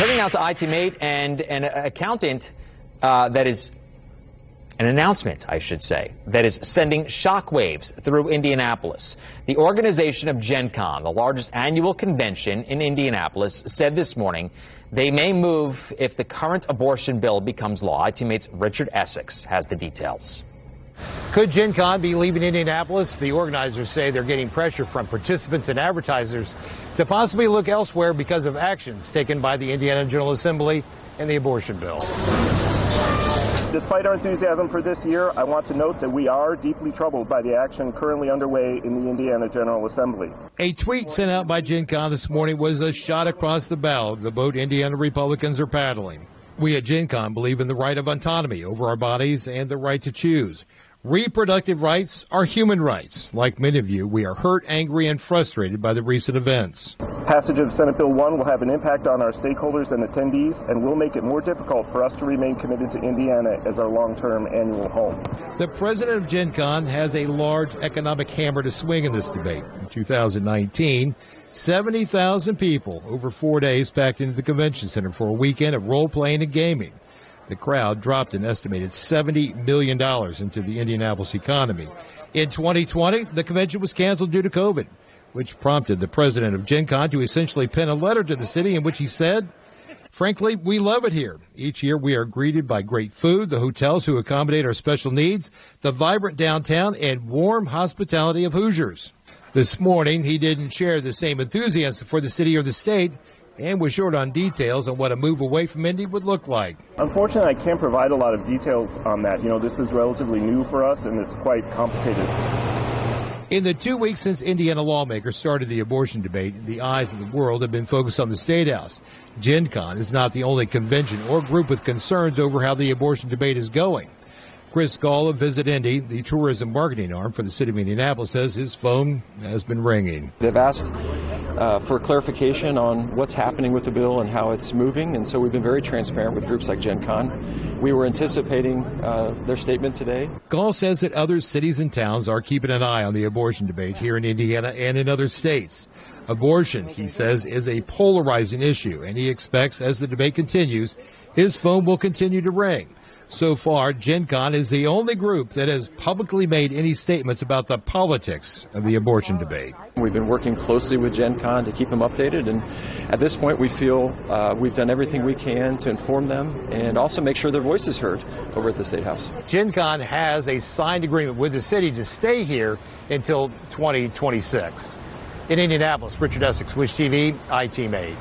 Turning now to ITMate and an accountant that is an announcement, I should say, that is sending shockwaves through Indianapolis. The organization of Gen Con, the largest annual convention in Indianapolis, said this morning they may move if the current abortion bill becomes law. ITMate's Richard Essex has the details. Could Gen Con be leaving Indianapolis? The organizers say they're getting pressure from participants and advertisers to possibly look elsewhere because of actions taken by the Indiana General Assembly and the abortion bill. Despite our enthusiasm for this year, I want to note that we are deeply troubled by the action currently underway in the Indiana General Assembly. A tweet sent out by Gen Con this morning was a shot across the bow of the boat Indiana Republicans are paddling. We at Gen Con believe in the right of autonomy over our bodies and the right to choose. Reproductive rights are human rights. Like many of you, we are hurt, angry, and frustrated by the recent events. Passage of Senate Bill 1 will have an impact on our stakeholders and attendees and will make it more difficult for us to remain committed to Indiana as our long-term annual home. The president of Gen Con has a large economic hammer to swing in this debate. In 2019, 70,000 people over 4 days packed into the convention center for a weekend of role-playing and gaming. The crowd dropped an estimated $70 million into the Indianapolis economy. In 2020, the convention was canceled due to COVID, which prompted the president of Gen Con to essentially pen a letter to the city in which he said, "Frankly, we love it here. Each year we are greeted by great food, the hotels who accommodate our special needs, the vibrant downtown, and warm hospitality of Hoosiers." This morning, he didn't share the same enthusiasm for the city or the state, and was short on details on what a move away from Indy would look like. Unfortunately, I can't provide a lot of details on that. This is relatively new for us, and it's quite complicated. In the 2 weeks since Indiana lawmakers started the abortion debate, the eyes of the world have been focused on the State House. Gen Con is not the only convention or group with concerns over how the abortion debate is going. Chris Gall of Visit Indy, the tourism marketing arm for the city of Indianapolis, says his phone has been ringing. They've asked for clarification on what's happening with the bill and how it's moving, and so we've been very transparent with groups like Gen Con. We were anticipating their statement today. Gall says that other cities and towns are keeping an eye on the abortion debate here in Indiana and in other states. Abortion, he says, is a polarizing issue, and he expects as the debate continues, his phone will continue to ring. So far, Gen Con is the only group that has publicly made any statements about the politics of the abortion debate. We've been working closely with Gen Con to keep them updated, and at this point we feel we've done everything we can to inform them and also make sure their voice is heard over at the State House. Gen Con has a signed agreement with the city to stay here until 2026. In Indianapolis, Richard Essex, Wish TV, ITMate.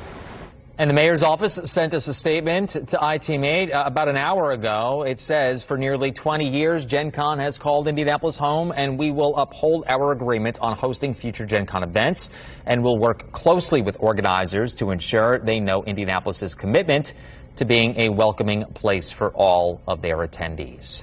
And the mayor's office sent us a statement to ITMate about an hour ago. It says, for nearly 20 years, Gen Con has called Indianapolis home, and we will uphold our agreement on hosting future Gen Con events, and will work closely with organizers to ensure they know Indianapolis's commitment to being a welcoming place for all of their attendees.